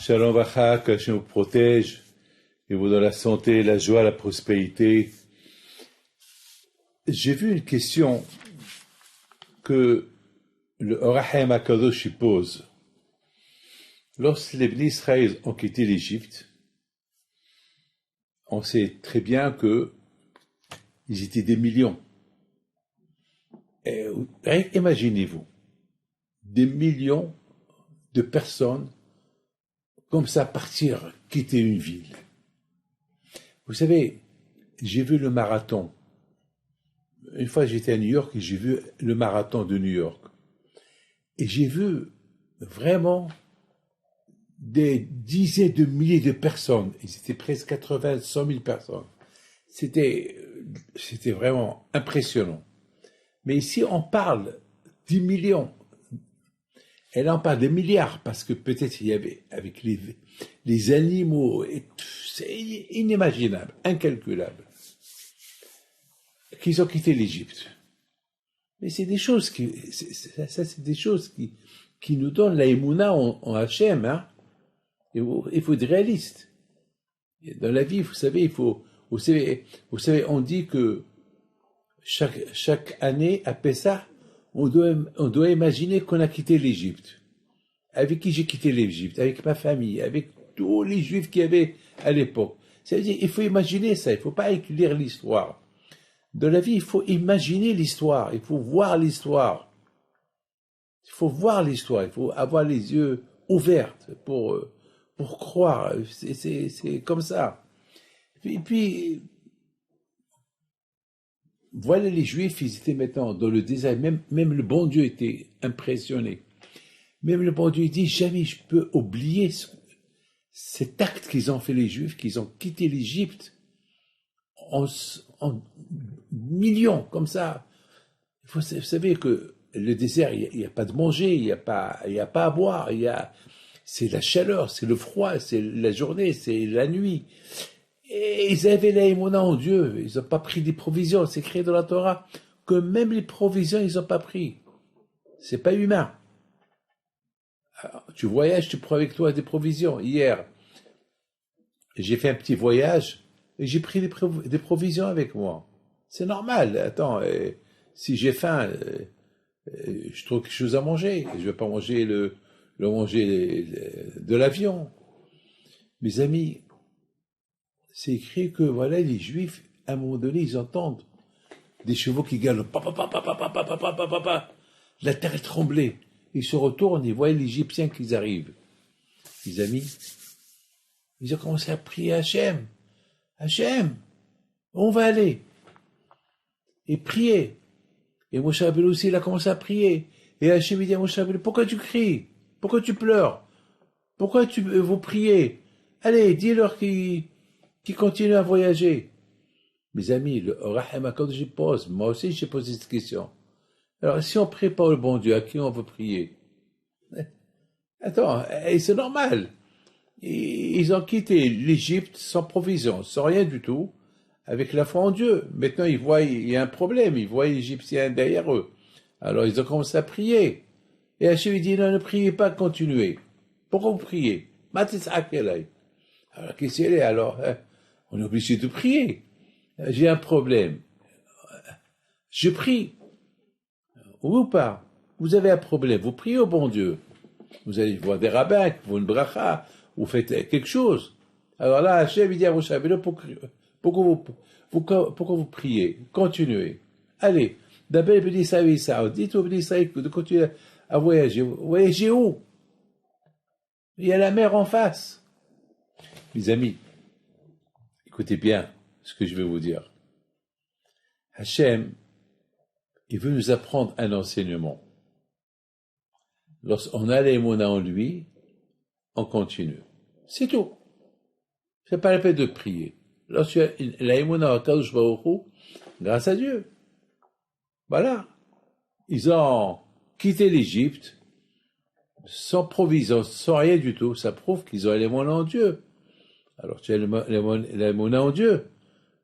Shalom Vacha, que Hachem vous protège et vous donne la santé, la joie, la prospérité. J'ai vu une question que le Orahem HaKadosh pose. Lorsque les Bnei Israël ont quitté l'Égypte, on sait très bien que ils étaient des millions. Et, imaginez-vous, des millions de personnes comme ça partir, quitter une ville. Vous savez, j'ai vu le marathon. Une fois j'étais à New York et j'ai vu le marathon de New York. Et j'ai vu vraiment des dizaines de milliers de personnes. Ils étaient presque 80, 100 000 personnes. C'était vraiment impressionnant. Mais ici, on parle 10 millions. Et là, on parle des milliards, parce que peut-être il y avait, avec les animaux, c'est inimaginable, incalculable, qu'ils ont quitté l'Égypte. Mais c'est des choses c'est des choses qui nous donnent la émouna en Hachem, hein. Il faut être réaliste. Dans la vie, vous savez, vous savez, on dit que chaque année, à Pessah, on doit imaginer qu'on a quitté l'Égypte. Avec qui j'ai quitté l'Égypte? Avec ma famille, avec tous les Juifs qu'il y avait à l'époque. Ça veut dire, il faut imaginer ça, il ne faut pas lire l'histoire. Dans la vie, il faut imaginer l'histoire, il faut voir l'histoire. Il faut voir l'histoire, il faut avoir les yeux ouverts pour croire. C'est comme ça. Et puis, voilà les Juifs, ils étaient maintenant dans le désert. Même le bon Dieu était impressionné. Même le bon Dieu dit, jamais je peux oublier cet acte qu'ils ont fait les Juifs, qu'ils ont quitté l'Égypte en millions, comme ça. Vous savez que le désert, il n'y a pas de manger, il n'y a pas à boire, c'est la chaleur, c'est le froid, c'est la journée, c'est la nuit. Et ils avaient la émouna en Dieu, ils n'ont pas pris des provisions, c'est écrit dans la Torah, que même les provisions, ils n'ont pas pris. C'est pas humain. Alors, tu voyages, tu prends avec toi des provisions. Hier, j'ai fait un petit voyage et j'ai pris des provisions avec moi. C'est normal. Attends, si j'ai faim, je trouve quelque chose à manger. Je ne vais pas manger de l'avion. Mes amis, c'est écrit que voilà, les Juifs, à un moment donné, ils entendent des chevaux qui galopent. La terre est tremblée. Ils se retournent, ils voient les Égyptiens qui arrivent. Les amis, ils ont commencé à prier Hachem. Hachem, on va aller. Et prier. Et Moshe Rabbeinu aussi, il a commencé à prier. Et Hachem, il dit à Moshe Rabbeinu, pourquoi tu cries? Pourquoi tu pleures? Pourquoi vous priez? Allez, dis-leur qu'ils continuent à voyager. Mes amis, le Orahem HaKadosh pose, moi aussi j'ai posé cette question. Alors, si on prie pas au bon Dieu, à qui on veut prier? Attends, c'est normal. Ils ont quitté l'Égypte sans provision, sans rien du tout, avec la foi en Dieu. Maintenant, ils voient, il y a un problème, ils voient les Égyptiens derrière eux. Alors, ils ont commencé à prier. Et Hachem dit, non, ne priez pas, continuez. Pourquoi vous priez? Alors, qu'est-ce qu'il est alors? On est obligé de prier. J'ai un problème. Je prie. Ou pas. Vous avez un problème. Vous priez au bon Dieu. Vous allez voir des rabbins, vous une bracha, vous faites quelque chose. Alors là, Hachem dit à Moshe Rabbeinu, pourquoi vous priez? Continuez. Allez. D'abord, Bnei Israël, dites aux Bnei Israël de continuer à voyager. Voyager où? Il y a la mer en face. Mes amis, écoutez bien ce que je vais vous dire. Hachem, il veut nous apprendre un enseignement. Lorsqu'on a l'émouna en lui, on continue. C'est tout. C'est pas la peine de prier. Lorsque la émouna en Kadosh Baruch Hu, grâce à Dieu. Voilà. Ils ont quitté l'Égypte sans provision, sans rien du tout. Ça prouve qu'ils ont l'émouna en Dieu. Alors tu as l'émouna en Dieu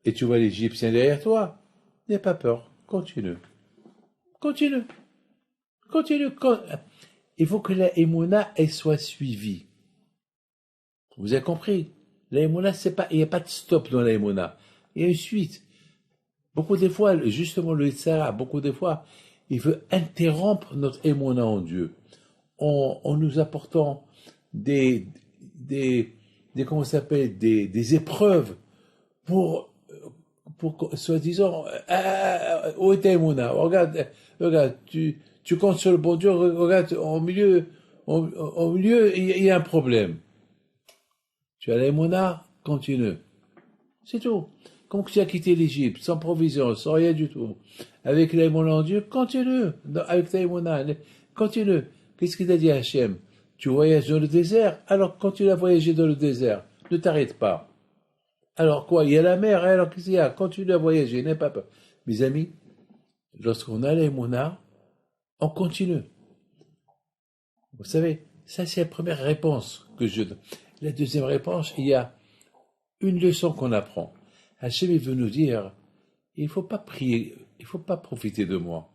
et tu vois l'Égyptien derrière toi. N'aie pas peur. Continue. Continue. Continue. Il faut que la émouna, elle soit suivie. Vous avez compris? L'aïmouna, c'est pas, il n'y a pas de stop dans l'aïmouna. Il y a une suite. Beaucoup des fois, justement, le Yitzhara, beaucoup des fois, il veut interrompre notre émouna en Dieu. En nous apportant des, des, comment ça s'appelle, des épreuves pour, soi-disant, où est ta émouna? Regarde, tu comptes sur le bon Dieu, regarde, au milieu, il y a un problème. Tu as l'émouna, continue. C'est tout. Comme tu as quitté l'Égypte, sans provision, sans rien du tout, avec l'émouna en Dieu, continue. Avec ta émouna, continue. Qu'est-ce qu'il a dit à Hachem? Tu voyages dans le désert, alors continue à voyager dans le désert. Ne t'arrête pas. Alors quoi? Il y a la mer, alors qu'est-ce qu'il y a? Continue à voyager, n'aie pas peur. Mes amis, lorsqu'on a l'émouna, on continue. Vous savez, ça c'est la première réponse que je donne. La deuxième réponse, il y a une leçon qu'on apprend. Hachem veut nous dire, il ne faut pas prier, il ne faut pas profiter de moi.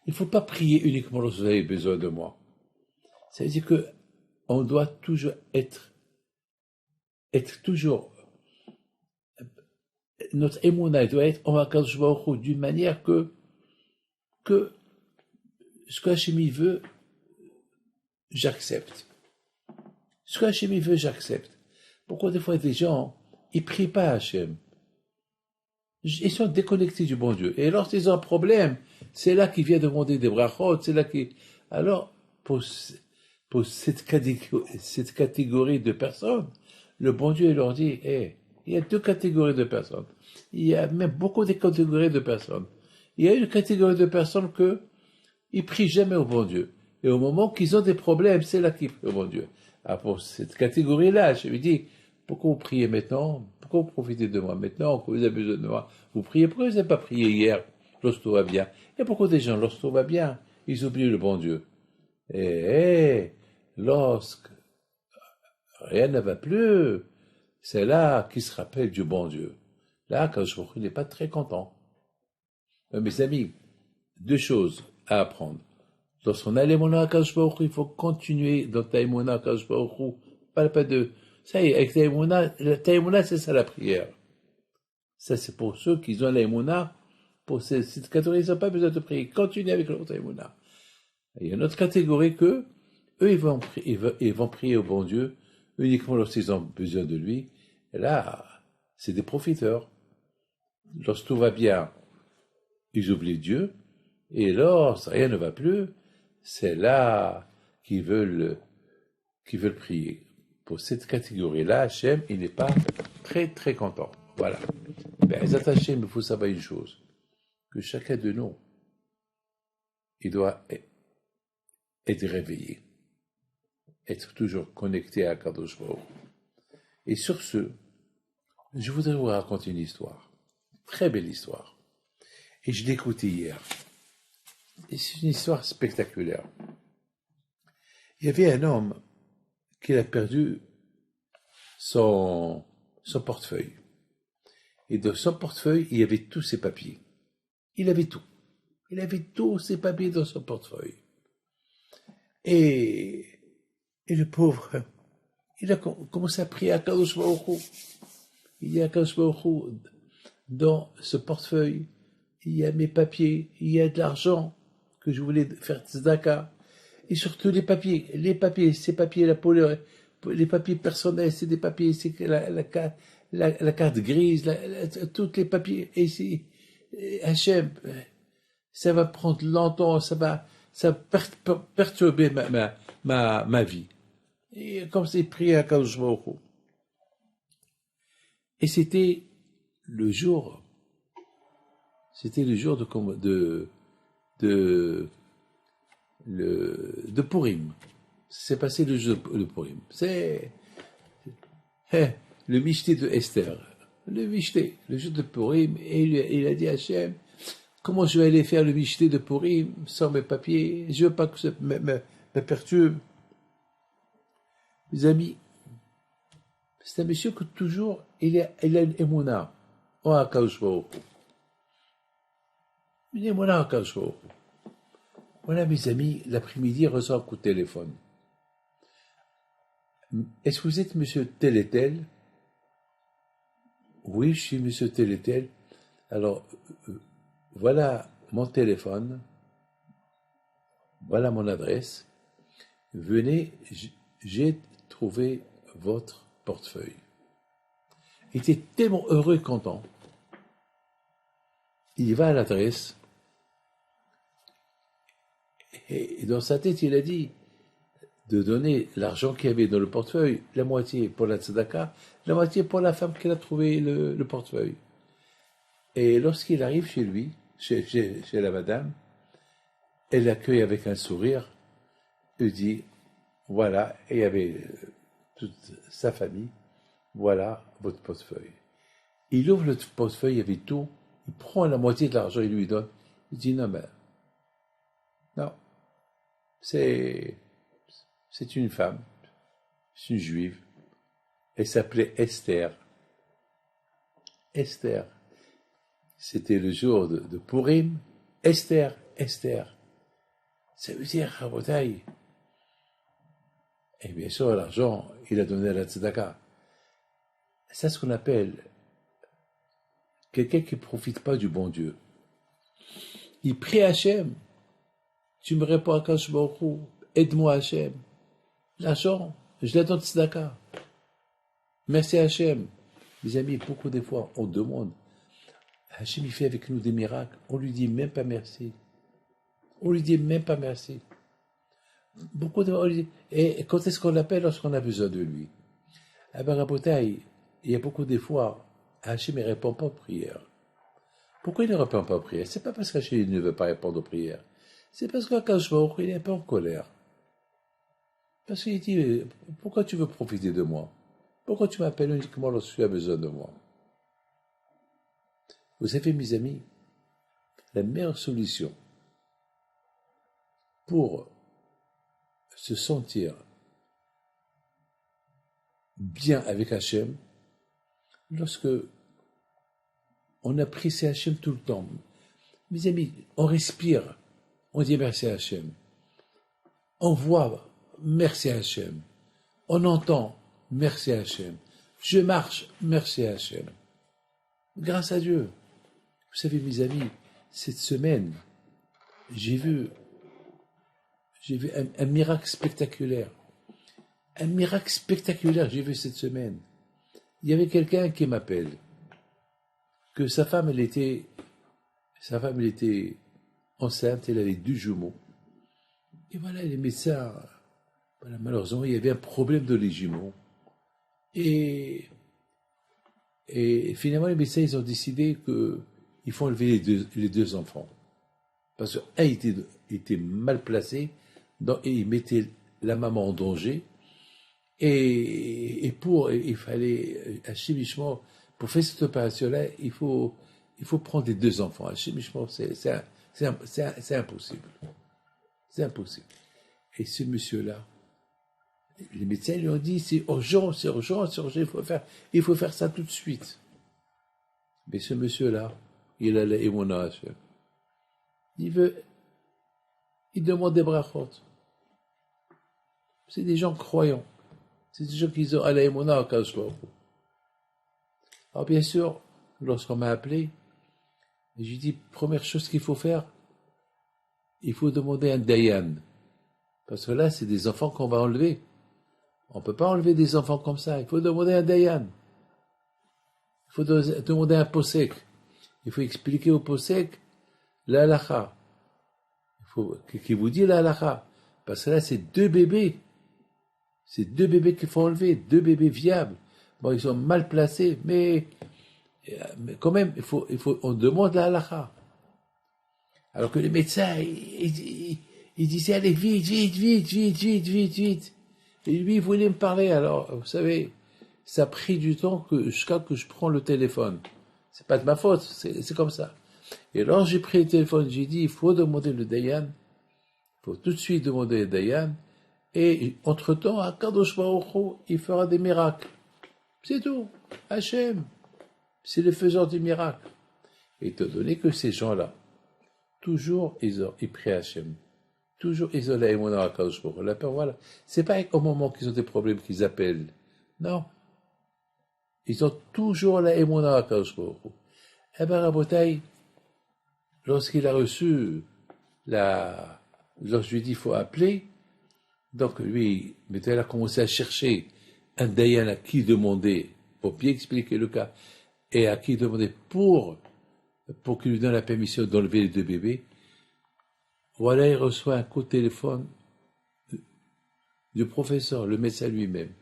Il ne faut pas prier uniquement lorsque vous avez besoin de moi. Ça veut dire que on doit toujours être toujours, notre émouna doit être en Akadosh Baruch Hu d'une manière que ce que Hachem veut, j'accepte. Ce que Hachem veut, j'accepte. Pourquoi des fois des gens, ils prient pas Hachem? Ils sont déconnectés du bon Dieu. Et lorsqu'ils ont un problème, c'est là qu'ils viennent demander des brachot, c'est là qu'ils... Alors, pour cette catégorie de personnes, le bon Dieu leur dit, il y a deux catégories de personnes. Il y a même beaucoup de catégories de personnes. Il y a une catégorie de personnes que ils prient jamais au bon Dieu. Et au moment qu'ils ont des problèmes, c'est là qu'ils prient au bon Dieu. Alors pour cette catégorie-là, je lui dis, pourquoi vous priez maintenant? Pourquoi vous profitez de moi maintenant que vous avez besoin de moi? Vous priez, pourquoi vous n'avez pas prié hier, lorsque tout va bien? Et pourquoi des gens, lorsque tout va bien, ils oublient le bon Dieu? Et lorsque rien ne va plus, c'est là qu'ils se rappellent du bon Dieu. Là, quand je il n'est pas très content. Mes amis, deux choses à apprendre. Lorsqu'on a l'émouna à Kadosh Baruch Hu, il faut continuer dans ta émouna à Kadosh Baruch Hu. Pas de, ça y est, avec ta émouna, c'est ça la prière. Ça, c'est pour ceux qui ont l'émouna. Pour cette catégorie, ils n'ont pas besoin de prier. Continue avec leur émouna. Il y a une autre catégorie que, eux, ils vont prier au bon Dieu uniquement lorsqu'ils ont besoin de lui. Et là, c'est des profiteurs. Lorsque tout va bien, ils oublient Dieu. Et lorsque rien ne va plus, c'est là qu'ils veulent prier. Pour cette catégorie-là, Hachem, il n'est pas très, très content. Voilà. Mais Hachem, il faut savoir une chose, que chacun de nous, il doit être réveillé, être toujours connecté à Kadosh Baruch. Et sur ce, je voudrais vous raconter une histoire, très belle histoire. Et je l'ai écoutée hier. Et c'est une histoire spectaculaire. Il y avait un homme qui a perdu son portefeuille. Et dans son portefeuille, il y avait tous ses papiers. Il avait tout. Il avait tous ses papiers dans son portefeuille. Et le pauvre, il a commencé à prier à Kadosh Baruch Hu. Il y a Kadosh Baruch Hu dans ce portefeuille. Il y a mes papiers, il y a de l'argent que je voulais faire tzedaka. Et surtout les papiers, ces papiers-là, les papiers personnels, c'est des papiers, c'est la carte grise, tous les papiers. Et c'est, Hachem, ça va prendre longtemps, ça va perturber ma vie. Et comme c'est prié à Kadosh Baruch Hu. Et c'était le jour de Purim. C'est passé le jour de Purim. C'est le Michté de Esther. Le Michté, le jour de Purim. Et il a dit à Hachem, comment je vais aller faire le Michté de Purim sans mes papiers? Je veux pas que ça me perturbe. Mes amis, c'est un monsieur que toujours, il a une émouna. Oh, Akadosh Baruch Hu. Une émouna, Akadosh Baruch Hu. Voilà, mes amis, l'après-midi, il reçoit un coup de téléphone. est-ce que vous êtes monsieur tel et tel? Oui, je suis monsieur tel et tel. Alors, voilà mon téléphone, voilà mon adresse. Venez, j'ai trouvé votre portefeuille. Il était tellement heureux et content. Il va à l'adresse, et dans sa tête, il a dit de donner l'argent qu'il y avait dans le portefeuille, la moitié pour la tzedaka, la moitié pour la femme qui a trouvé le portefeuille. Et lorsqu'il arrive chez lui, chez la madame, elle l'accueille avec un sourire, elle dit, voilà, et il y avait toute sa famille, voilà votre portefeuille. Il ouvre le portefeuille, il y avait tout, il prend la moitié de l'argent, il lui donne, il dit, non, mais, non, c'est une femme, c'est une juive, elle s'appelait Esther. Esther. C'était le jour de Purim. Esther, Esther. Ça veut dire, Rabotai. Et bien sûr, l'argent, il a donné à la tzedaka. C'est ce qu'on appelle quelqu'un qui ne profite pas du bon Dieu. Il prie Hachem. Tu me réponds à Kadosh Baruch Hu, aide-moi Hachem. L'argent, je l'ai dans tzedaka. Merci Hachem. Mes amis, beaucoup de fois, on demande, Hachem, il fait avec nous des miracles, on lui dit même pas merci. On lui dit même pas merci. Beaucoup de fois, on lui dit, et quand est-ce qu'on l'appelle lorsqu'on a besoin de lui? Ah ben, Rabotai, il y a beaucoup de fois, Hachem ne répond pas aux prières. Pourquoi il ne répond pas aux prières? C'est pas parce qu'Hachem ne veut pas répondre aux prières. C'est parce qu'Akadosh Baruch Hu, il est un peu en colère. Parce qu'il dit, pourquoi tu veux profiter de moi? Pourquoi tu m'appelles uniquement lorsque tu as besoin de moi? Vous savez, mes amis, la meilleure solution pour se sentir bien avec Hachem, lorsque on apprécie Hachem tout le temps. Mes amis, on respire, on dit merci à Hachem. On voit, merci à Hachem. On entend, merci à Hachem. Je marche, merci à Hachem. Grâce à Dieu. Vous savez, mes amis, cette semaine, j'ai vu un miracle spectaculaire. Un miracle spectaculaire, j'ai vu cette semaine. Il y avait quelqu'un qui m'appelle, que sa femme, elle était enceinte, elle avait 2 jumeaux. Et voilà, les médecins, voilà, malheureusement, il y avait un problème de les jumeaux. Et finalement, les médecins, ils ont décidé qu'il faut enlever les deux enfants. Parce qu'un était mal placé, et il mettait la maman en danger. Et il fallait, un chimichement, pour faire cette opération-là, il faut prendre les 2 enfants. Un chimichement, c'est impossible. C'est impossible. Et ce monsieur-là, les médecins lui ont dit, c'est urgent, il faut faire ça tout de suite. Mais ce monsieur-là, il a la émona Hachem. Il demande des brachot. C'est des gens croyants. C'est des gens qui ont à la émona à Kadosh Baruch Hu. Alors bien sûr, lorsqu'on m'a appelé, j'ai dit, première chose qu'il faut faire, il faut demander un dayan. Parce que là, c'est des enfants qu'on va enlever. On ne peut pas enlever des enfants comme ça. Il faut demander un dayan. Il faut demander un posek. Il faut expliquer au posek la halakha. Qui vous dit la halakha. Parce que là, c'est 2 bébés. C'est 2 bébés qu'il faut enlever. 2 bébés viables. Bon, ils sont mal placés, mais quand même, on demande la halakha. Alors que les médecins, ils disaient, allez, vite. Et lui, il voulait me parler. Alors, vous savez, ça a pris du temps jusqu'à que je prends le téléphone. C'est pas de ma faute, c'est comme ça. Et alors, j'ai pris le téléphone, j'ai dit, il faut demander le dayan. Il faut tout de suite demander le dayan. Et, entre-temps, Akadosh Baruch Hu, il fera des miracles. C'est tout. Hachem. C'est le faiseur des miracles. Et étant donné que ces gens-là, toujours, ils prient Hachem. toujours, ils ont la émouna à Kadosh Baruch Hu. La peur, voilà. C'est pas au moment qu'ils ont des problèmes qu'ils appellent. Non. Ils ont toujours la émouna à Kadosh Baruch Hu. Eh ben, Rabotai, lorsqu'il a reçu lorsque je lui ai dit, il faut appeler, donc lui, maintenant, il a commencé à chercher un dayan à qui demander, pour bien expliquer le cas, et à qui demander pour qu'il lui donne la permission d'enlever les deux bébés. Voilà, il reçoit un coup de téléphone du professeur, le médecin lui-même.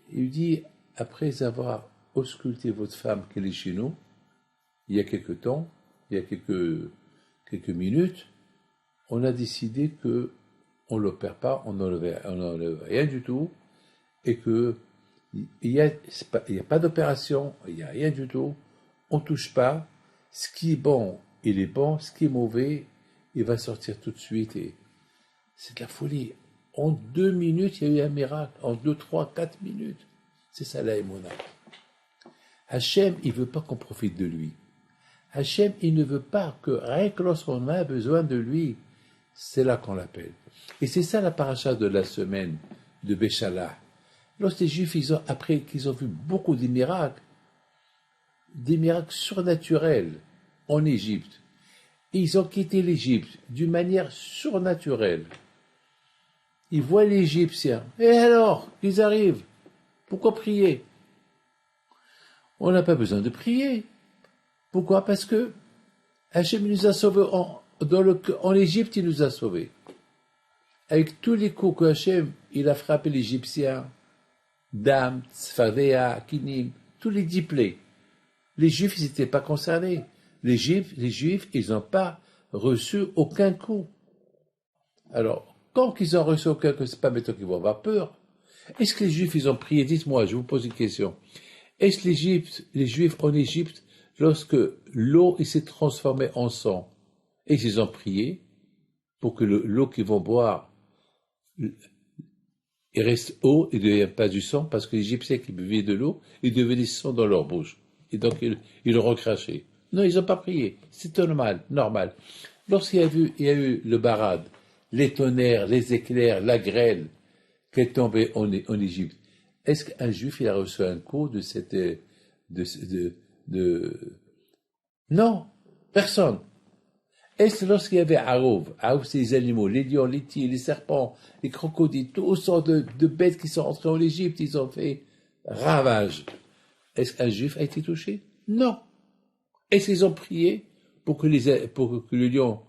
Il lui dit, après avoir ausculté votre femme qui est chez nous, il y a quelque temps, il y a quelques minutes, on a décidé que on ne l'opère pas, on n'enlève rien du tout, et que il y a pas d'opération, il n'y a rien du tout, on ne touche pas, ce qui est bon, il est bon, ce qui est mauvais, il va sortir tout de suite, et c'est de la folie. En 2 minutes, il y a eu un miracle, en 2, 3, 4 minutes. C'est ça la émona. Hachem, il ne veut pas qu'on profite de lui. Hachem, il ne veut pas que, rien que lorsqu'on a besoin de lui, c'est là qu'on l'appelle. Et c'est ça la paracha de la semaine de Béchala. Lorsque les Juifs, après qu'ils ont vu beaucoup de miracles surnaturels en Égypte, ils ont quitté l'Égypte d'une manière surnaturelle. Ils voient les Égyptiens. Et alors, ils arrivent. Pourquoi prier? On n'a pas besoin de prier. Pourquoi? Parce que Hachem nous a sauvés en Égypte, il nous a sauvés. Avec tous les coups que Hachem, il a frappé l'Égyptien, Dam, Tzfadéa, Kinim, tous les 10 plaies. Les Juifs, ils n'étaient pas concernés. Les Juifs, ils n'ont pas reçu aucun coup. Alors, quand ils ont reçu aucun coup, c'est pas maintenant qu'ils vont avoir peur. Est-ce que les Juifs, ils ont prié? Dites-moi, je vous pose une question. Est-ce que les Juifs en Égypte, lorsque l'eau s'est transformée en sang, et ils ont prié pour que l'eau qu'ils vont boire, il reste eau et ne devient pas du sang, parce que les Égyptiens qui buvaient de l'eau, ils devenaient du sang dans leur bouche. Et donc, ils le recrachaient. Non, ils n'ont pas prié. C'est normal. Lorsqu'il y a eu le barad, les tonnerres, les éclairs, la grêle qui est tombée en Égypte, est-ce qu'un Juif, il a reçu un coup de cette... Non, personne. Est-ce que lorsqu'il y avait Arouv, c'est les animaux, les lions, les tigres, les serpents, les crocodiles, toutes sortes de bêtes qui sont entrées en Égypte, ils ont fait ravage. Est-ce qu'un Juif a été touché? Non. Est-ce qu'ils ont prié pour que le lion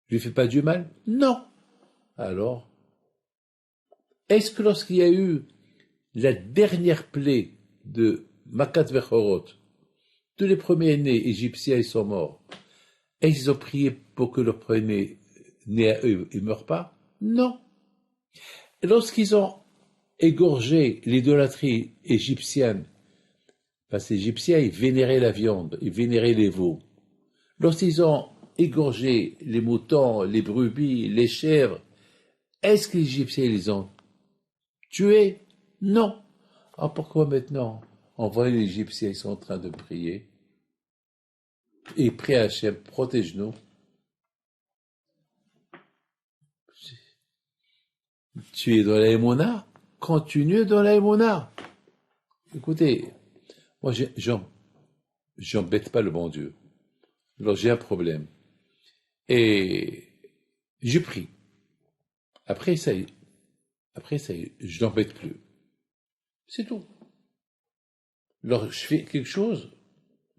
ne lui fait pas du mal? Non. Alors, est-ce que lorsqu'il y a eu la dernière plaie de Makat Vechorot, tous les premiers-nés égyptiens, ils sont morts, et ils ont prié pour que leur premier-né à eux ne meure pas? Non. Et lorsqu'ils ont égorgé l'idolâtrie égyptienne, parce que les Égyptiens, ils vénéraient la viande, ils vénéraient les veaux. Lorsqu'ils ont égorgé les moutons, les brebis, les chèvres, est-ce que les Égyptiens les ont tués? Non. Alors pourquoi maintenant, on voit les Égyptiens, ils sont en train de prier, et prie à Hachem, protège-nous. Tu es dans la Emouna, continue dans la Emouna. Écoutez, moi, j'embête pas le bon Dieu. Alors, j'ai un problème. Et je prie. Après, ça y est, je n'embête plus. C'est tout. Alors, je fais quelque chose,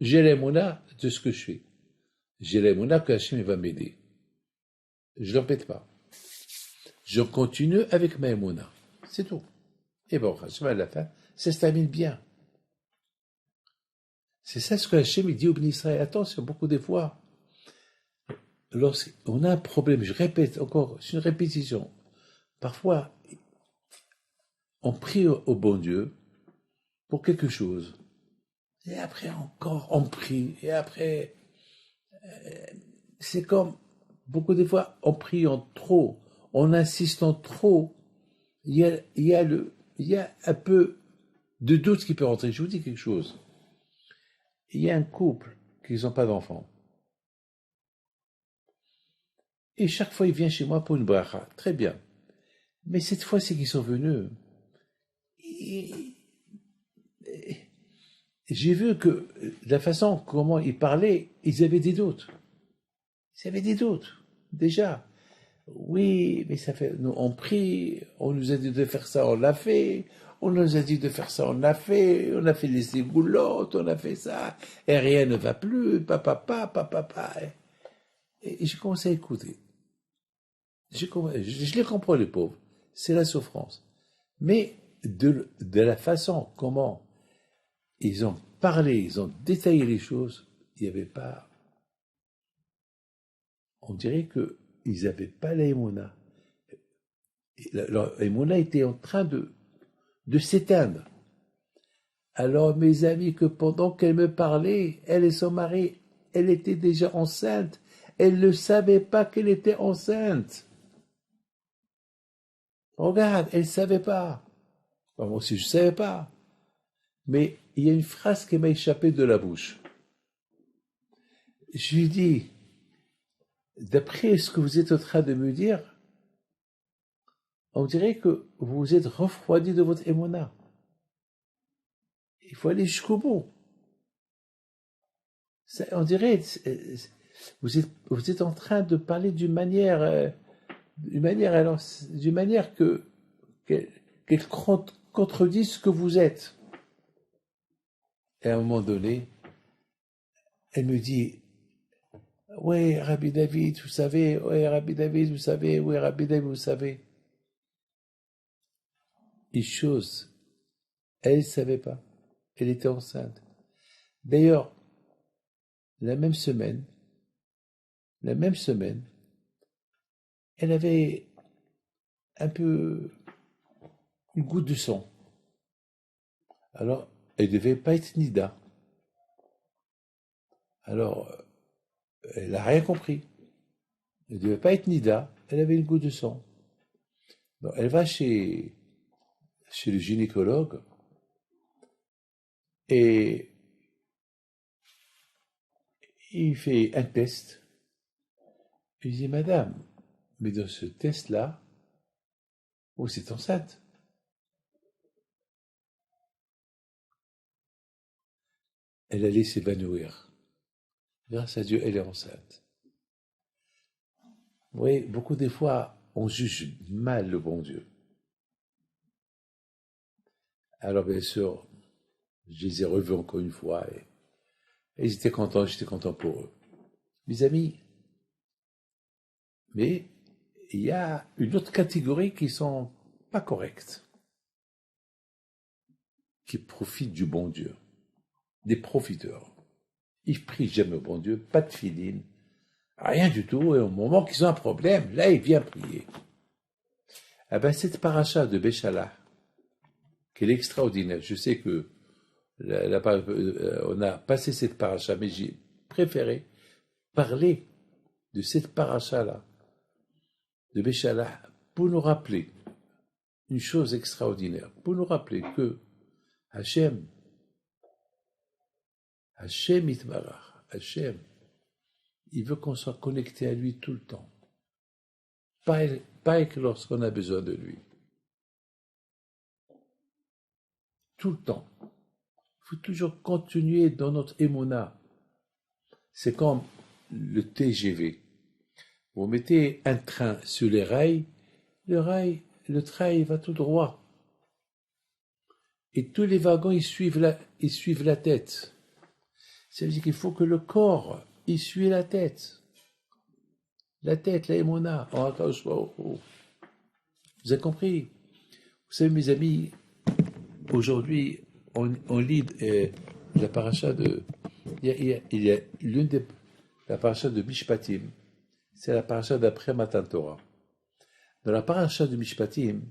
j'ai l'émouna de ce que je fais. J'ai l'émouna que Hachem va m'aider. Je n'embête pas. Je continue avec ma émouna. C'est tout. Et bon, Hachem, à la fin, ça se termine bien. C'est ça ce que Hachem dit au Bnei Israël. Attention, beaucoup des fois, lorsqu'on a un problème, je répète encore, c'est une répétition. Parfois, on prie au bon Dieu pour quelque chose. Et après encore, on prie. Et après, c'est comme, beaucoup des fois, on prie en trop, en insistant trop. Il y a un peu de doute qui peut rentrer. Je vous dis quelque chose. Il y a un couple qui n'ont pas d'enfants. Et chaque fois, il vient chez moi pour une bracha. Très bien. Mais cette fois, c'est qu'ils sont venus. Et j'ai vu que la façon comment ils parlaient, ils avaient des doutes. Ils avaient des doutes, déjà. Oui, mais ça fait, nous, on prie, on nous a dit de faire ça, on l'a fait. On nous a dit de faire ça, on l'a fait. On a fait les égoulottes, on a fait ça. Et rien ne va plus, papa. Et j'ai commencé à écouter. Je les comprends, les pauvres. C'est la souffrance. Mais de la façon comment ils ont parlé, ils ont détaillé les choses, il n'y avait pas. On dirait qu'ils n'avaient pas la émouna. Leur émouna était en train de s'éteindre. Alors, mes amis, que pendant qu'elle me parlait, elle et son mari, elle était déjà enceinte. Elle ne savait pas qu'elle était enceinte. Regarde, elle ne savait pas. Enfin, moi aussi, je ne savais pas. Mais il y a une phrase qui m'a échappé de la bouche. Je lui dis, d'après ce que vous êtes en train de me dire, on dirait que vous vous êtes refroidi de votre émona. Il faut aller jusqu'au bout. Ça, on dirait, vous êtes en train de parler d'une manière qu'elle contredit ce que vous êtes. Et à un moment donné, elle me dit, ouais, Rabbi David, vous savez, ouais, Rabbi David, vous savez, ouais, Rabbi David, vous savez. Une chose, elle ne savait pas. Elle était enceinte. D'ailleurs, la même semaine, elle avait un peu une goutte de sang. Alors, elle ne devait pas être Nida. Alors, elle n'a rien compris. Elle ne devait pas être Nida. Elle avait une goutte de sang. Donc, elle va chez le gynécologue et il fait un test. Il dit, Madame, mais dans ce test-là, vous êtes enceinte. Elle allait s'évanouir. Grâce à Dieu, elle est enceinte. Vous voyez, beaucoup des fois, on juge mal le bon Dieu. Alors, bien sûr, je les ai revus encore une fois et ils étaient contents, j'étais content pour eux. Mes amis, mais il y a une autre catégorie qui sont pas correctes, qui profitent du bon Dieu, des profiteurs. Ils prient jamais au bon Dieu, pas de filine, rien du tout, et au moment qu'ils ont un problème, là, il vient prier. Ah ben, cette paracha de Béchala, qui est extraordinaire, je sais que on a passé cette paracha, mais j'ai préféré parler de cette paracha-là, de Béchala, pour nous rappeler une chose extraordinaire, pour nous rappeler que Hachem Itbarach, Hachem, il veut qu'on soit connecté à lui tout le temps. Pas que lorsqu'on a besoin de lui. Tout le temps. Il faut toujours continuer dans notre émona. C'est comme le TGV. Vous mettez un train sur les rails, le train va tout droit. Et tous les wagons, ils suivent la tête. Ça veut dire qu'il faut que le corps, il suit la tête. La tête, la émona. Vous avez compris? Vous savez, mes amis, aujourd'hui, on lit la paracha de... Il y a l'une des... La paracha de Mishpatim, c'est la paracha d'après Matan Torah. Dans la paracha de Mishpatim,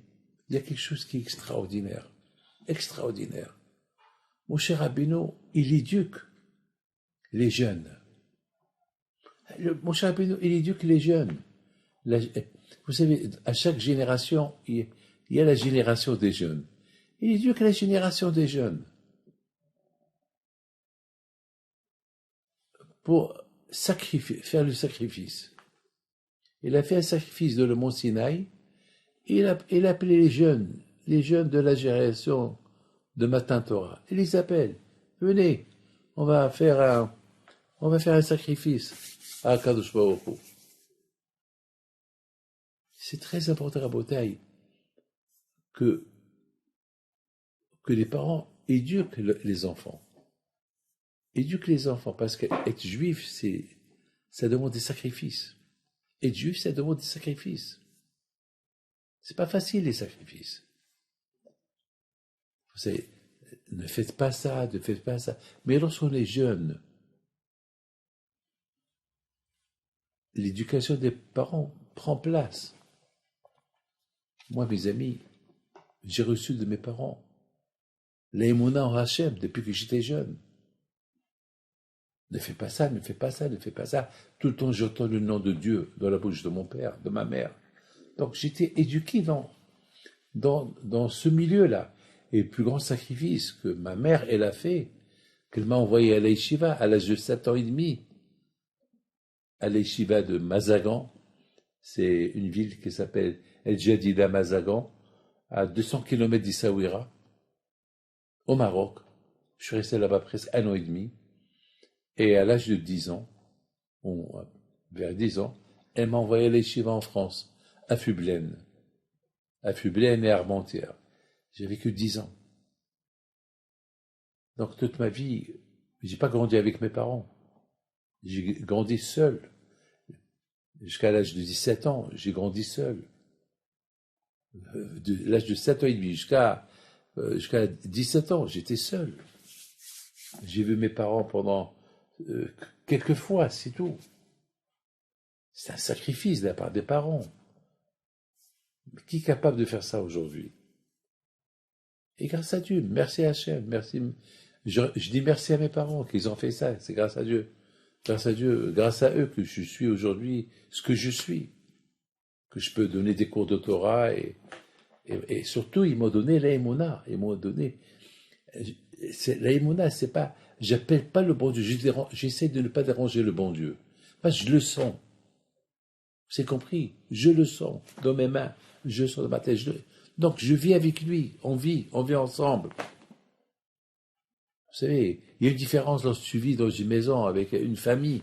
il y a quelque chose qui est extraordinaire. Extraordinaire. Moshe Rabbeinu, il éduque les jeunes. Moshe Rabbeinu, il éduque les jeunes. Vous savez, à chaque génération, il y a la génération des jeunes. Il éduque la génération des jeunes. Pour faire le sacrifice. Il a fait un sacrifice dans le mont Sinaï, et il a appelé les jeunes de la génération de Matin Torah. Il les appelle. Venez, on va faire un sacrifice à Kadosh Baruch Hu. C'est très important, Rabotai, que les parents éduquent les enfants. Éduquent les enfants, parce qu'être juif, ça demande des sacrifices. Être juif, ça demande des sacrifices. C'est pas facile, les sacrifices. Vous savez, ne faites pas ça, ne faites pas ça. Mais lorsqu'on est jeune, l'éducation des parents prend place. Moi, mes amis, j'ai reçu de mes parents l'aïmouna en Hachem depuis que j'étais jeune. Ne fais pas ça, ne fais pas ça, ne fais pas ça. Tout le temps, j'entends le nom de Dieu dans la bouche de mon père, de ma mère. Donc, j'étais éduqué dans ce milieu-là. Et le plus grand sacrifice que ma mère, elle a fait, qu'elle m'a envoyé à l'Aïshiva à l'âge de 7 ans et demi, à l'Aïshiva de Mazagan. C'est une ville qui s'appelle El Jadida Mazagan, à 200 km d'Issaouira, au Maroc. Je suis resté là-bas presque 1 an et demi. Et à l'âge de 10 ans, vers 10 ans, elle m'a envoyé à l'Aïshiva en France, à Fublaine et à Armentières. J'ai vécu 10 ans. Donc toute ma vie, j'ai pas grandi avec mes parents. J'ai grandi seul. Jusqu'à l'âge de 17 ans, j'ai grandi seul. De l'âge de 7 ans et demi jusqu'à 17 ans, j'étais seul. J'ai vu mes parents pendant quelques fois, c'est tout. C'est un sacrifice de la part des parents. Mais qui est capable de faire ça aujourd'hui? Et grâce à Dieu, merci à Hachem, merci. Je dis merci à mes parents qu'ils ont fait ça, c'est grâce à Dieu. Grâce à Dieu, grâce à eux que je suis aujourd'hui ce que je suis. Que je peux donner des cours de Torah et surtout, ils m'ont donné l'aïmouna. Ils m'ont donné. L'aïmouna, c'est pas. J'appelle pas le bon Dieu, j'essaie de ne pas déranger le bon Dieu. Parce que je le sens. C'est compris? Je le sens dans mes mains, je le sens dans ma tête. Donc je vis avec lui, on vit ensemble. Vous savez, il y a une différence lorsque tu vis dans une maison avec une famille.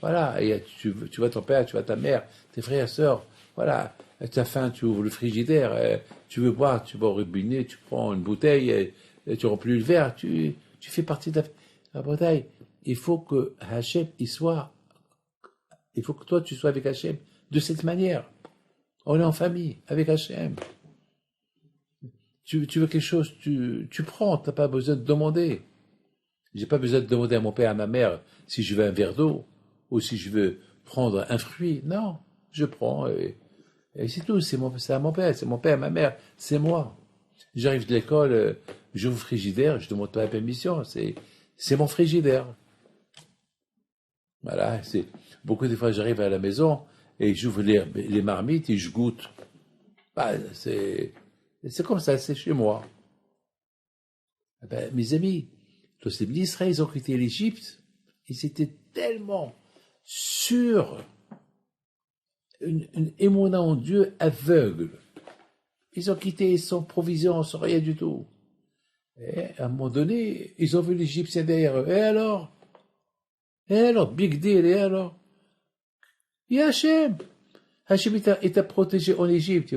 Voilà, et tu vois ton père, tu vois ta mère, tes frères, sœurs. Voilà, tu as faim, tu ouvres le frigidaire, tu veux boire, tu vas au robinet, tu prends une bouteille, et tu remplis le verre, tu fais partie de la bataille. Il faut que Hachem, il faut que toi, tu sois avec Hachem de cette manière. On est en famille, avec Hachem. Tu veux quelque chose, tu prends, t'as pas besoin de demander. J'ai pas besoin de demander à mon père, à ma mère, si je veux un verre d'eau, ou si je veux prendre un fruit. Non, je prends, et c'est tout, c'est à mon père, ma mère, c'est moi. J'arrive de l'école, j'ouvre le frigidaire, je demande pas la permission, c'est mon frigidaire. Voilà, beaucoup de fois j'arrive à la maison, et j'ouvre les marmites et je goûte. Bah, c'est comme ça, c'est chez moi. Ben, mes amis, lorsque les bénis Israël ils ont quitté l'Égypte, ils étaient tellement sûrs, une émouna en Dieu aveugle. Ils ont quitté sans provision, sans rien du tout. Et à un moment donné, ils ont vu l'Égyptien derrière eux. Et alors, big deal, et alors? Il y a Hachem. Hachem, il t'a protégé en Égypte.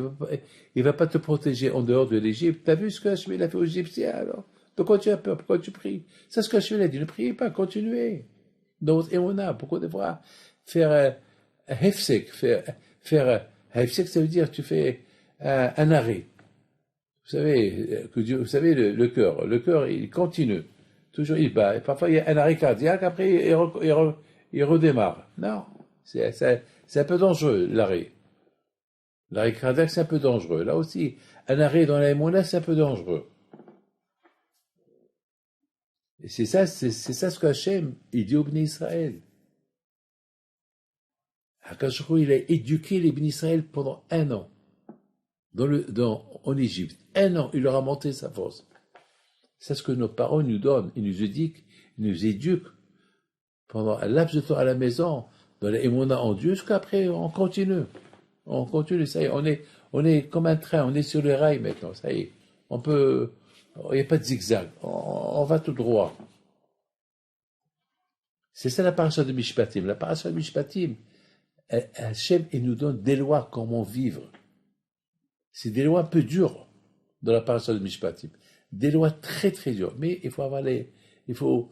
Il va pas te protéger en dehors de l'Égypte. T'as vu ce que Hachem a fait aux Égyptiens, alors? Pourquoi tu as peur? Pourquoi tu pries? C'est ce que Hachem a dit. Ne priez pas, continuez. Dans votre émona, pourquoi devoir faire hefsek? Hefsek, ça veut dire tu fais un arrêt. Vous savez, le cœur. Le cœur, il continue. Toujours, il bat. Et parfois, il y a un arrêt cardiaque, après, il redémarre. Non. C'est un peu dangereux, l'arrêt. L'arrêt cardiaque, c'est un peu dangereux. Là aussi, un arrêt dans la émona, c'est un peu dangereux. Et c'est ça ce qu'Hachem, il dit aux bénis Israël. Akash il a éduqué les bénis Israël pendant 1 an. En Égypte. 1 an, il leur a monté sa force. C'est ce que nos parents nous donnent. Ils nous éduquent pendant un laps de temps à la maison, dans l'émouna en Dieu, jusqu'après, on continue. On continue, ça y est, on est comme un train, on est sur les rails maintenant, ça y est. Il n'y a pas de zigzag, on va tout droit. C'est ça la paracha de Mishpatim. La paracha de Mishpatim, Hachem, il nous donne des lois, comment vivre. C'est des lois un peu dures dans la paracha de Mishpatim. Des lois très très dures. Mais il faut avoir il faut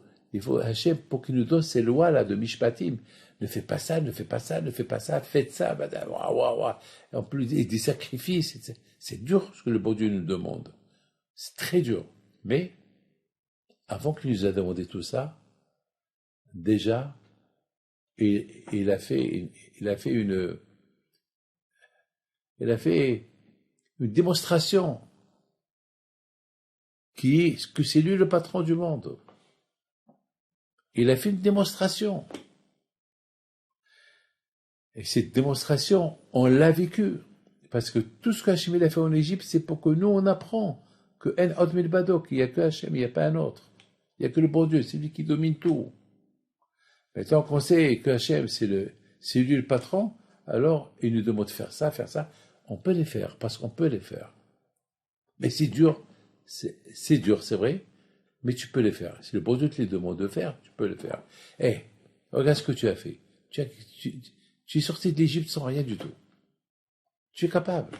Hachem, pour qu'il nous donne ces lois-là de Mishpatim. Ne fais pas ça, ne fais pas ça, ne fais pas ça, faites ça, Et en plus, des sacrifices. C'est dur ce que le bon Dieu nous demande. C'est très dur. Mais, avant qu'il nous ait demandé tout ça, déjà, il a fait une démonstration que c'est lui le patron du monde. Il a fait une démonstration. Et cette démonstration, on l'a vécue. Parce que tout ce qu'Hachem a fait en Égypte, c'est pour que nous, on apprend que En Od Milbado, qu'il n'y a que Hachem, il n'y a pas un autre. Il n'y a que le bon Dieu, c'est lui qui domine tout. Maintenant qu'on sait que Hachem, c'est lui le patron, alors il nous demande de faire ça. On peut les faire, parce qu'on peut les faire. Mais c'est dur, c'est dur, c'est vrai, mais tu peux les faire. Si le bon Dieu te les demande de faire, tu peux le faire. Regarde ce que tu as fait. Tu es sorti de l'Égypte sans rien du tout. Tu es capable.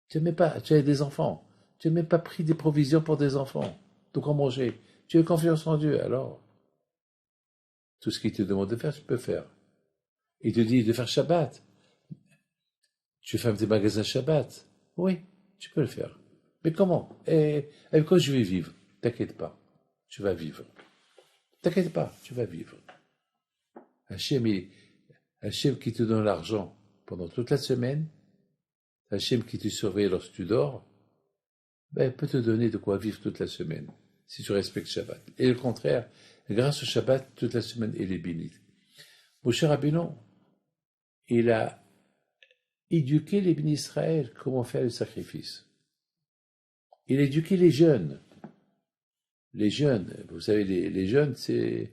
Tu as des enfants. Tu n'as même pas pris des provisions pour des enfants. Donc en manger. Tu as confiance en Dieu, alors. Tout ce qu'il te demande de faire, tu peux faire. Il te dit de faire Shabbat. Tu fermes tes magasins Shabbat. Oui, tu peux le faire. Mais comment? Avec quoi je vais vivre? T'inquiète pas, tu vas vivre. T'inquiète pas, tu vas vivre. Hachem qui te donne l'argent pendant toute la semaine, Hachem qui te surveille lorsque tu dors, peut te donner de quoi vivre toute la semaine, si tu respectes Shabbat. Et le contraire, grâce au Shabbat, toute la semaine, elle est bénie. Moshe Rabbeinu, il a éduqué les bénis Israël comment faire le sacrifice. Il a éduqué les jeunes. Les jeunes, vous savez, les jeunes, c'est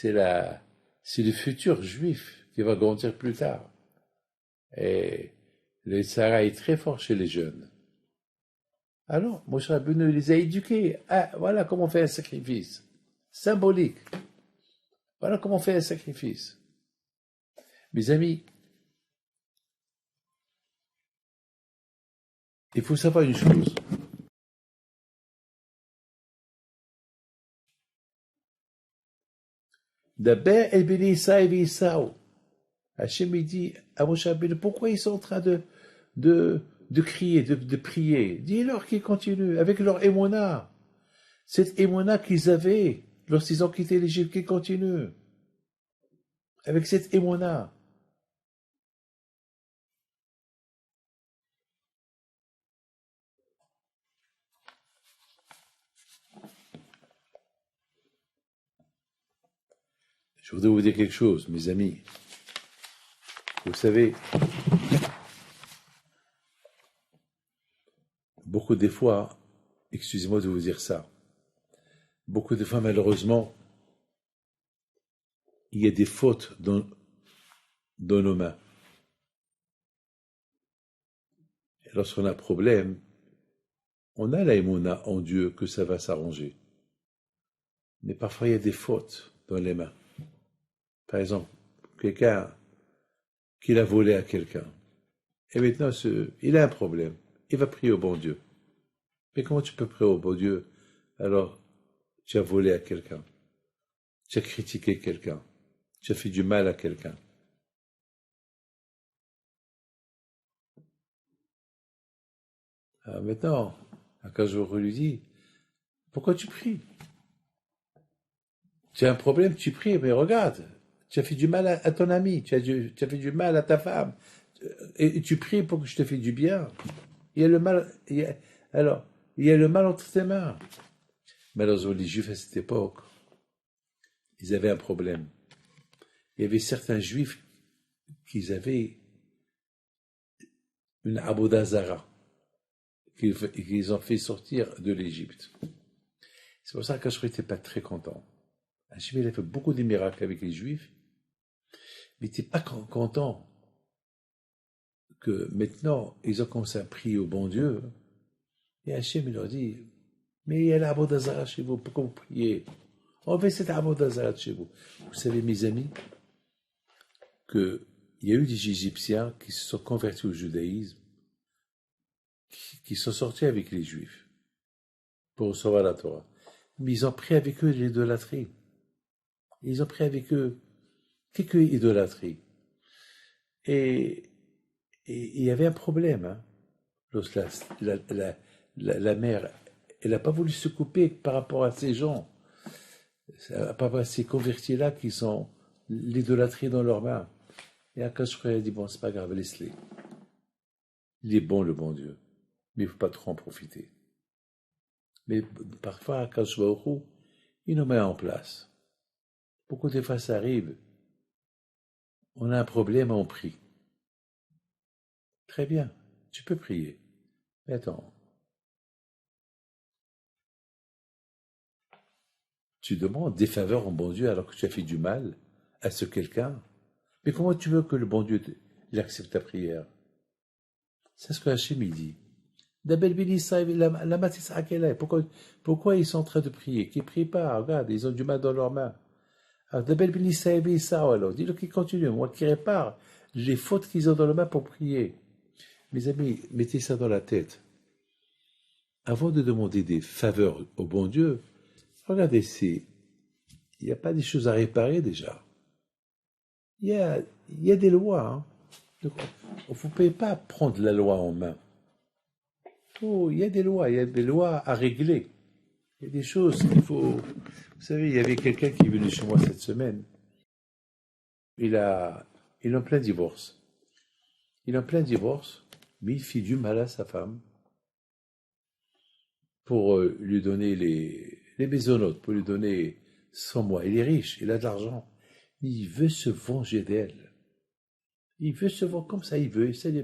le futur juif qui va grandir plus tard. Et le Sahara est très fort chez les jeunes. Alors, Moshe Rabbeinu les a éduqués. Voilà comment on fait un sacrifice. Symbolique. Voilà comment on fait un sacrifice. Mes amis, il faut savoir une chose. D'abord, El Beni Israël et Isaou. Hachem dit à Moshe Rabbeinu, pourquoi ils sont en train de crier, de prier? Dis-leur qu'ils continuent avec leur émona. Cette émona qu'ils avaient lorsqu'ils ont quitté l'Égypte, qu'ils continuent. Avec cette émona. Je voudrais vous dire quelque chose, mes amis. Vous savez, beaucoup des fois, excusez-moi de vous dire ça, beaucoup de fois, malheureusement, il y a des fautes dans nos mains. Et lorsqu'on a un problème, on a la émona en Dieu que ça va s'arranger. Mais parfois, il y a des fautes dans les mains. Par exemple, quelqu'un qui l'a volé à quelqu'un. Et maintenant, il a un problème. Il va prier au bon Dieu. Mais comment tu peux prier au bon Dieu alors tu as volé à quelqu'un? Tu as critiqué quelqu'un? Tu as fait du mal à quelqu'un? Alors maintenant, quand je lui dis, pourquoi tu pries? Tu as un problème, tu pries, mais regarde, tu as fait du mal à ton ami, tu as fait du mal à ta femme, et tu pries pour que je te fasse du bien. Il y a le mal, il y a le mal entre tes mains. Malheureusement, les Juifs à cette époque, ils avaient un problème. Il y avait certains Juifs qui avaient une Aboda Zara, qu'ils ont fait sortir de l'Égypte. C'est pour ça qu'Hachem n'était pas très content. Hachem, il a fait beaucoup de miracles avec les Juifs, mais il n'était pas content que maintenant, ils ont commencé à prier au bon Dieu. Et Hachem, il leur dit, mais il y a la Abodazara chez vous, pourquoi vous priez? Enlevez cette Abodazara chez vous. Vous savez, mes amis, qu'il y a eu des Égyptiens qui se sont convertis au judaïsme, qui sont sortis avec les Juifs pour recevoir la Torah. Mais ils ont pris avec eux l'idolâtrie. Ils ont pris avec eux quelques idolâtries. Et il y avait un problème. Hein. La mère, elle n'a pas voulu se couper par rapport à ces gens, par rapport à ces convertis-là qui sont l'idolâtrie dans leurs mains. Et Akash a dit, bon, c'est pas grave, laisse-les. Il est bon, le bon Dieu. Mais il ne faut pas trop en profiter. Mais parfois, Akash il nous met en place. Beaucoup de fois, ça arrive. On a un problème, on prie. Très bien, tu peux prier. Mais attends. Tu demandes des faveurs au bon Dieu alors que tu as fait du mal à ce quelqu'un. Mais comment tu veux que le bon Dieu il accepte ta prière? C'est ce que Hachem il dit. Pourquoi ils sont en train de prier? Qu'ils ne prient pas, regarde, ils ont du mal dans leurs mains. Alors, dis-le qu'ils continuent, moi qui répare les fautes qu'ils ont dans leurs mains pour prier. Mes amis, mettez ça dans la tête. Avant de demander des faveurs au bon Dieu, regardez, il n'y a pas des choses à réparer déjà. Il y a des lois. Hein. Donc, vous ne pouvez pas prendre la loi en main. Oh, il y a des lois à régler. Il y a des choses qu'il faut... Vous savez, il y avait quelqu'un qui est venu chez moi cette semaine. Il est en plein divorce. Mais il fait du mal à sa femme pour lui donner les maisonnotes, pour lui donner 100 mois. Il est riche, il a de l'argent. Il veut se venger d'elle. Il veut se venger comme ça, il veut. Ça lui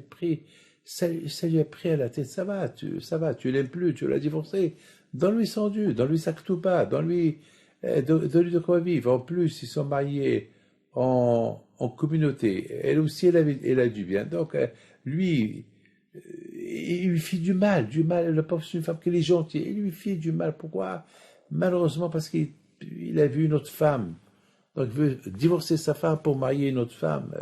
a pris à la tête. Ça va, tu l'aimes plus, tu l'as divorcé. Donne-lui son dû, donne-lui sa ktouba, donne-lui de quoi vivre. En plus, ils sont mariés en communauté. Elle aussi, elle a du bien. Donc, lui, il lui fait du mal. Le pauvre, c'est une femme qui est gentille. Il lui fait du mal. Pourquoi? Malheureusement, parce qu'il a vu une autre femme. Donc, il veut divorcer sa femme pour marier une autre femme.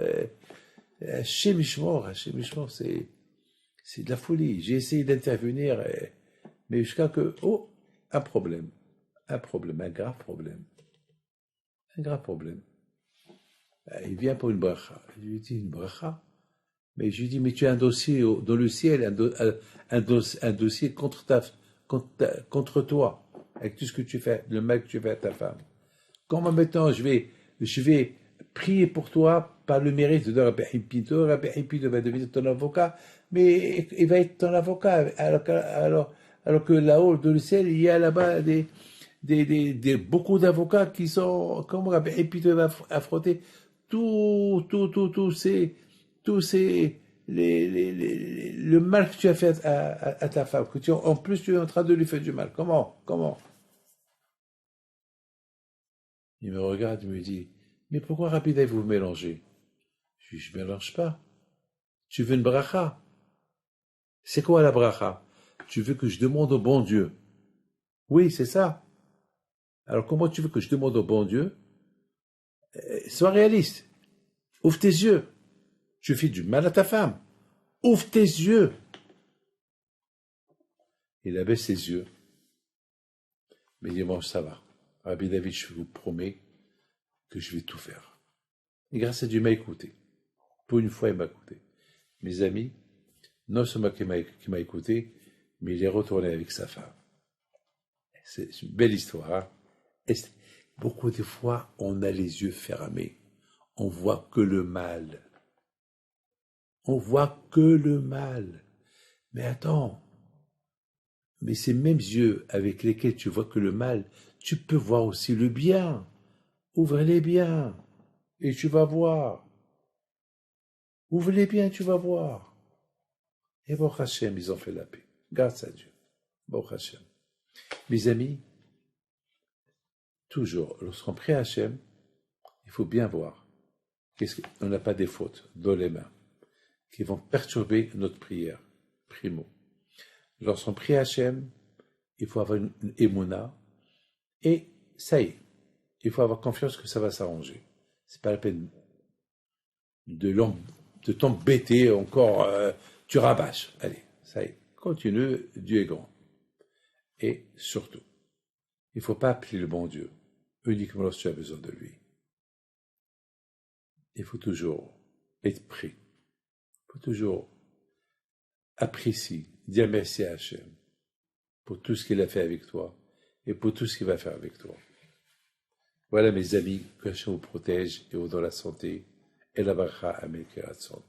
Hachem Yishmor, c'est de la folie. J'ai essayé d'intervenir, mais jusqu'à que... Oh, un problème, un grave problème. Il vient pour une bracha. Je lui dis, une bracha? Mais je lui dis, mais tu as un dossier dans le ciel, un dossier contre toi, avec tout ce que tu fais, le mal que tu fais à ta femme. Comment maintenant je vais prier pour toi par le mérite de Rabbi Pinto va devenir ton avocat, mais il va être ton avocat, alors que là-haut, dans le ciel, il y a là-bas beaucoup d'avocats qui sont, comme Rabbi Pinto va affronter tout le mal que tu as fait à ta femme, en plus tu es en train de lui faire du mal. Comment? Il me regarde, il me dit, mais pourquoi Rabbi vous mélangez? Je dis, je ne mélange pas. Tu veux une bracha? C'est quoi la bracha? Tu veux que je demande au bon Dieu? Oui, c'est ça. Alors comment tu veux que je demande au bon Dieu? Sois réaliste. Ouvre tes yeux. Tu fais du mal à ta femme. Ouvre tes yeux. Il abaisse ses yeux. Mais il dit, bon, ça va. Rabbi David, je vous promets que je vais tout faire. Et grâce à Dieu, il m'a écouté. Pour une fois, il m'a écouté. Mes amis, non seulement qu'il m'a écouté, mais il est retourné avec sa femme. C'est une belle histoire. Hein? Et beaucoup de fois, on a les yeux fermés. On voit que le mal. Mais attends. Mais ces mêmes yeux avec lesquels tu vois que le mal, tu peux voir aussi le bien. Ouvre-les bien. Et tu vas voir. Ouvre-les bien, tu vas voir. Et Baruch Hashem, ils ont fait la paix. Grâce à Dieu. Baruch Hashem. Mes amis, toujours, lorsqu'on prie à Hachem, il faut bien voir qu'on n'a pas des fautes dans les mains qui vont perturber notre prière, primo. Lorsqu'on prie à Hachem, il faut avoir une émouna, et ça y est, il faut avoir confiance que ça va s'arranger. C'est pas la peine de t'embêter encore, tu rabâches. Allez, ça y est, continue, Dieu est grand. Et surtout, il ne faut pas appeler le bon Dieu uniquement lorsque tu as besoin de lui. Il faut toujours être prêt. Il faut toujours apprécier, dire merci à Hachem pour tout ce qu'il a fait avec toi et pour tout ce qu'il va faire avec toi. Voilà mes amis, que Hachem vous protège et vous donne la santé et la bracha, Amen, Keratzon.